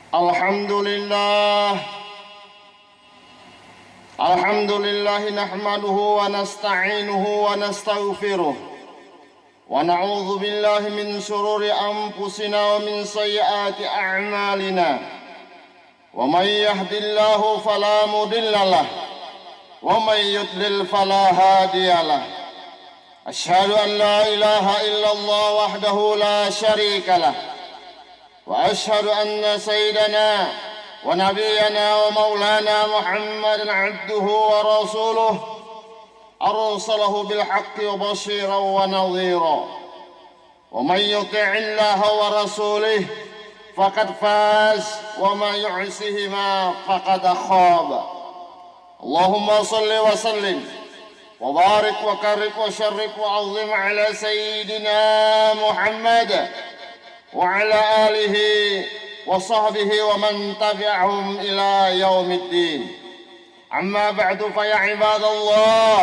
Alhamdulillah nahmaduhu wa nasta'inuhu wa nastaghfiruh wa na'udzu billahi min shururi anfusina wa min sayyiati a'malina wa may yahdihillahu fala mudilla lahu wa may yudlil fala hadiya lahu asyhadu an la ilaha illallah wahdahu la syarika lahu wa asyhadu anna sayyidana wa nabiyyana wa maulana Muhammadan abduhu wa rasuluh arsalahu bil haqqi wa bashiran wa nadhira wa man yuti'illaha wa rasulih faqad faz wa man yu'sihima faqad khaba. Allahumma salli wa sallim wa barik wa karim wa syarrif wa azim ala sayyidina Muhammad wa ala alihi wa sahbihi wa man tabi'ahum ila yaumiddin. Amma ba'du fa ya ibadallah,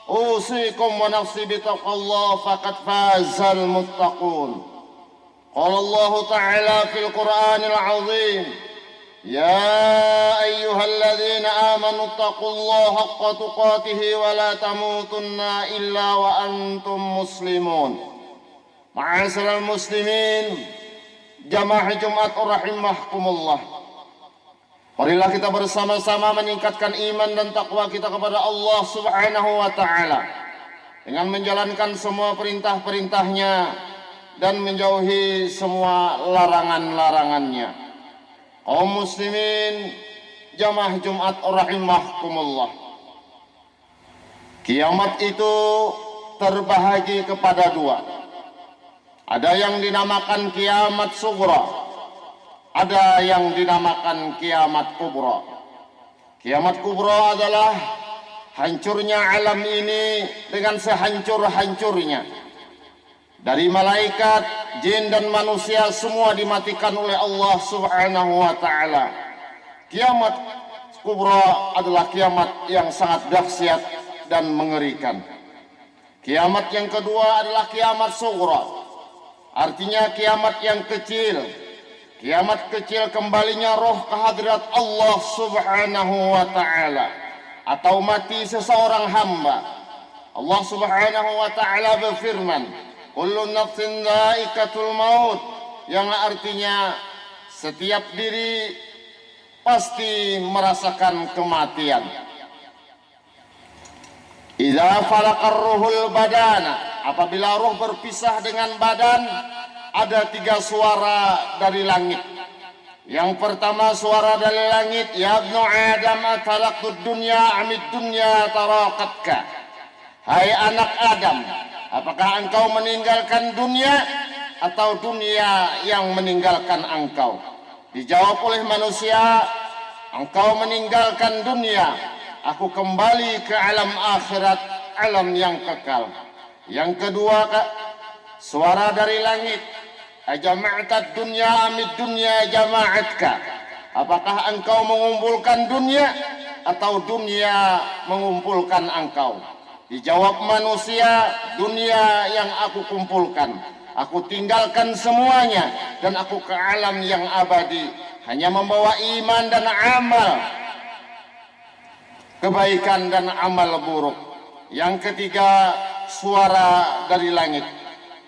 usikum wa nafsi bitaqwallah faqad fazal muttaqun. Qala Allah ta'ala fil Qur'anil 'azim, ya ayyuhalladzina amanu taqullaha haqqa tuqatih wa la tamutunna illa wa antum muslimun. Ma'asyiral muslimin, jamaah Jumat rahimahkumullah. Marilah kita bersama-sama meningkatkan iman dan takwa kita kepada Allah Subhanahu wa taala dengan menjalankan semua perintah-perintahnya dan menjauhi semua larangan-larangannya. Kaum muslimin, jamaah Jumat rahimahkumullah. Kiamat itu terbahagi kepada dua. Ada yang dinamakan kiamat sughra, ada yang dinamakan kiamat kubra. Kiamat kubra adalah hancurnya alam ini dengan sehancur-hancurnya. Dari malaikat, jin dan manusia semua dimatikan oleh Allah Subhanahu wa taala. Kiamat kubra adalah kiamat yang sangat dahsyat dan mengerikan. Kiamat yang kedua adalah kiamat sughra. Artinya kiamat yang kecil. Kiamat kecil kembalinya roh ke hadirat Allah Subhanahu wa taala atau mati seseorang hamba. Allah Subhanahu wa taala berfirman, kullu nafsin dha'iqatul maut, yang artinya setiap diri pasti merasakan kematian. Idza falaqar ruhul badana, apabila roh berpisah dengan badan, ada tiga suara dari langit. Yang pertama suara dari langit, ya ibnu adam atalaqtud dunya amid dunya taraqatka. Hai anak Adam, apakah engkau meninggalkan dunia atau dunia yang meninggalkan engkau? Dijawab oleh manusia, engkau meninggalkan dunia, aku kembali ke alam akhirat, alam yang kekal. Yang kedua, suara dari langit, ajama'tad dunya amid dunya jama'atka. Apakah engkau mengumpulkan dunia atau dunia mengumpulkan engkau? Dijawab manusia, dunia yang aku kumpulkan, aku tinggalkan semuanya dan aku ke alam yang abadi, hanya membawa iman dan amal kebaikan dan amal buruk. Yang ketiga, suara dari langit,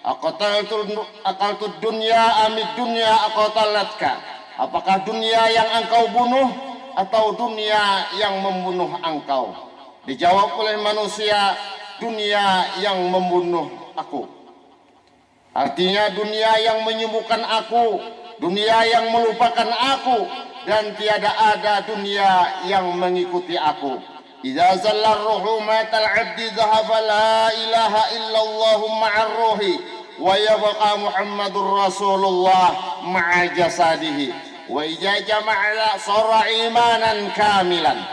aqtaltud dunya amid dunya aqtalatka. Apakah dunia yang engkau bunuh atau dunia yang membunuh engkau? Dijawab oleh manusia, dunia yang membunuh aku. Artinya dunia yang menyembuhkan aku, dunia yang melupakan aku, dan tiada ada dunia yang mengikuti aku. Idza zallar ruhu matal 'abdi dhahaba la ilaha illallah ma'ar ruhi wa yabqa Muhammadur Rasulullah ma'a jasadihi wa idza jama'a sara imanan kamilan.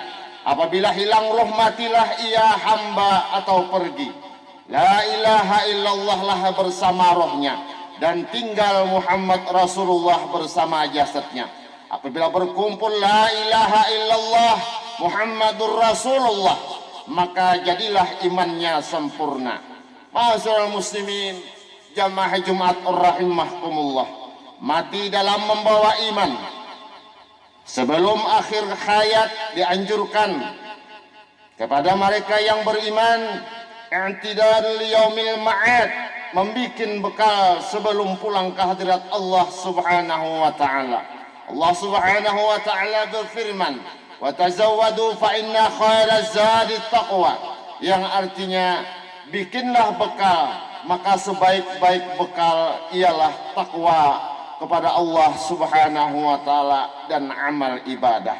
Apabila hilang roh, matilah ia hamba atau pergi. La ilaha illallah lah bersama rohnya, dan tinggal Muhammad Rasulullah bersama jasadnya. Apabila berkumpul la ilaha illallah Muhammadur Rasulullah, maka jadilah imannya sempurna. Ma'asyiral muslimin, jamaah Jumat rahimahkumullah, mati dalam membawa iman, Sebelum akhir hayat dianjurkan kepada mereka yang beriman i'tidal yaumil ma'ad, membikin bekal sebelum pulang ke hadirat Allah Subhanahu wa taala. Allah Subhanahu wa taala berfirman, "Wa tazawwadu fa inna khairaz zadi taqwa," yang artinya bikinlah bekal, maka sebaik-baik bekal ialah takwa kepada Allah Subhanahu wa taala dan amal ibadah.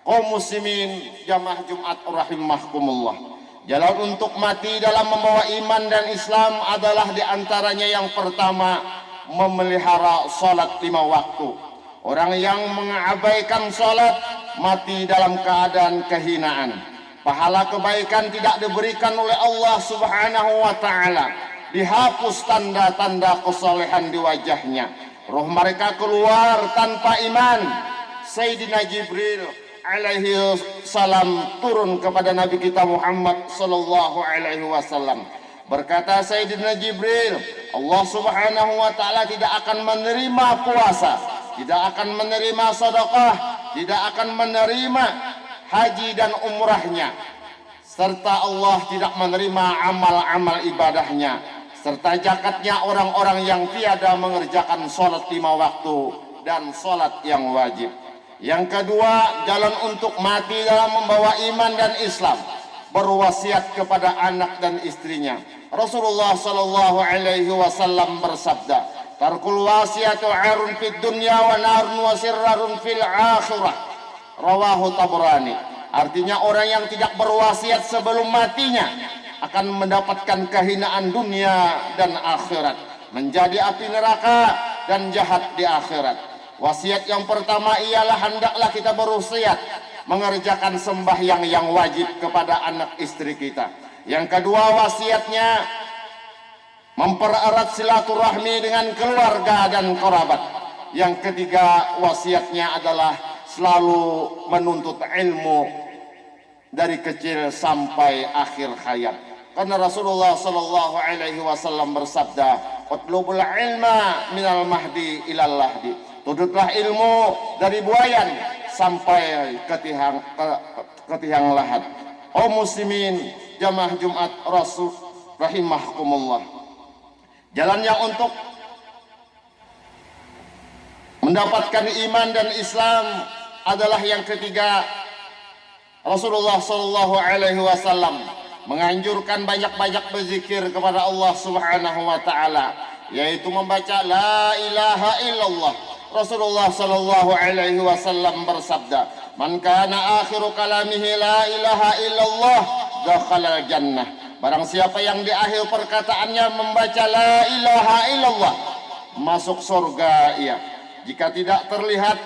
Kaum muslimin jamaah Jumat rahimahkumullah, jalan untuk mati dalam membawa iman dan Islam adalah diantaranya yang pertama memelihara salat 5 waktu. Orang yang mengabaikan salat mati dalam keadaan kehinaan. Pahala kebaikan tidak diberikan oleh Allah Subhanahu wa taala. Dihapus tanda-tanda kesalehan di wajahnya. Roh mereka keluar tanpa iman. Sayyidina Jibril alaihi salam turun kepada Nabi kita Muhammad sallallahu alaihi wasallam. Berkata Sayyidina Jibril, Allah Subhanahu wa taala tidak akan menerima puasa, tidak akan menerima sedekah, tidak akan menerima haji dan umrahnya, serta Allah tidak menerima amal-amal ibadahnya, serta zakatnya orang-orang yang tiada mengerjakan salat 5 waktu dan salat yang wajib. Yang kedua, jalan untuk mati dalam membawa iman dan Islam, berwasiat kepada anak dan istrinya. Rasulullah sallallahu alaihi wasallam bersabda, "Tarkul wasiatu 'arun fid dunya wa narun wa sirrarun fil akhirah." Rawahu Tabrani. Artinya orang yang tidak berwasiat sebelum matinya akan mendapatkan kehinaan dunia dan akhirat, menjadi api neraka dan jahat di akhirat. Wasiat yang pertama ialah hendaklah kita berwasiat mengerjakan sembahyang yang wajib kepada anak istri kita. Yang kedua, wasiatnya mempererat silaturahmi dengan keluarga dan kerabat. Yang ketiga, wasiatnya adalah selalu menuntut ilmu dari kecil sampai akhir hayat. Karena Rasulullah sallallahu alaihi wasallam bersabda, "Utlubul ilma minal mahdi ilal lahdi." Tuntutlah ilmu dari buayan sampai ke tiang lahat. Oh muslimin jamaah Jumat Rasul rahimahkumullah, jalan yang untuk mendapatkan iman dan Islam adalah yang ketiga. Rasulullah sallallahu alaihi wasallam menganjurkan banyak-banyak berzikir kepada Allah Subhanahu wa taala, yaitu membaca la ilaha illallah. Rasulullah sallallahu alaihi wasallam bersabda, "Man kana akhiru kalamihi la ilaha illallah, dakhala jannah." Barang siapa yang di akhir perkataannya membaca la ilaha illallah, masuk surga ia. Jika tidak terlihat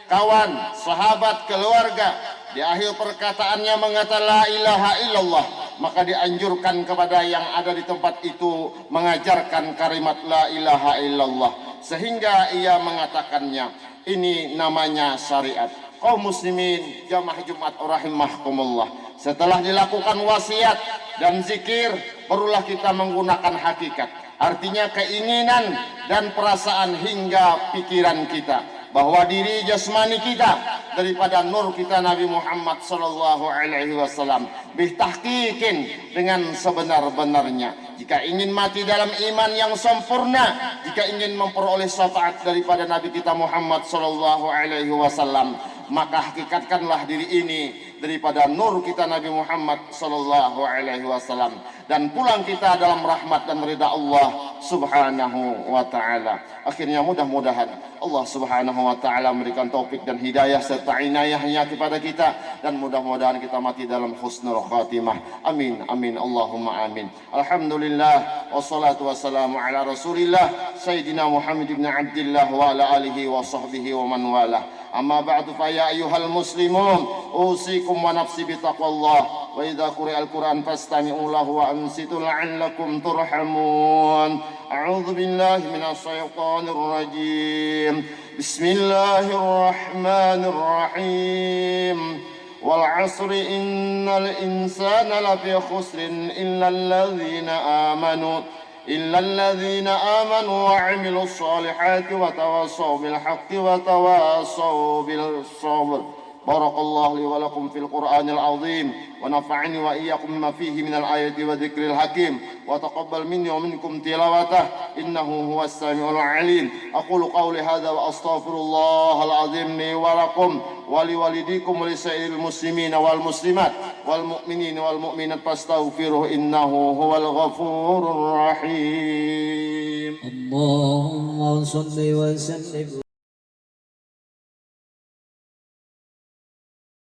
kawan, sahabat, keluarga di akhir perkataannya mengatakan la ilaha illallah, maka dianjurkan kepada yang ada di tempat itu mengajarkan kalimat la ilaha illallah sehingga ia mengatakannya. Ini namanya syariat. Kaum muslimin jamaah Jumat rahimahkumullah, setelah dilakukan wasiat dan zikir, barulah kita menggunakan hakikat, artinya keinginan dan perasaan hingga pikiran kita, bahwa diri jasmani kita daripada nur kita Nabi Muhammad sallallahu alaihi wasallam bitahqiqin, dengan sebenar-benarnya. Jika ingin mati dalam iman yang sempurna, jika ingin memperoleh syafaat daripada Nabi kita Muhammad sallallahu alaihi wasallam, maka hakikatkanlah diri ini daripada nur kita Nabi Muhammad sallallahu alaihi wasallam, dan pulang kita dalam rahmat dan ridha Allah Subhanahu wa taala. Akhirnya mudah-mudahan Allah Subhanahu wa taala memberikan taufik dan hidayah serta inayahnya kepada kita, dan mudah-mudahan kita mati dalam husnul khatimah. Amin amin Allahumma amin. Alhamdulillah wassalatu wassalamu ala Rasulillah Sayyidina Muhammad ibn Abdillah wa ala alihi wa sahbihi wa man walah. Amma ba'du, fa ya ayyuhal muslimun usikum wa nafsi bitaqwallah, wa idza quri'al Qur'an fastami'u lahu wa ansitu la'allakum turhamun. A'udzu billahi minasy syaithanir rajim. Bismillahirrahmanirrahim. Wal 'asri innal insana lafi khusrin illa alladzina amanu إلا الذين آمنوا وعملوا الصالحات وتواصوا بالحق وتواصوا بالصبر. بارك الله لي ولكم في القرآن العظيم ونفعني وإياكم بما فيه من الآيات والذكر الحكيم وتقبل مني ومنكم تلاوته إنه هو السميع العليم. أقول قولي هذا وأستغفر الله العظيم لي ولكم ولوالديكم ولسائر المسلمين والمسلمات والمؤمنين والمؤمنات فاستغفروه إنه هو الغفور الرحيم. اللهم صل وسلم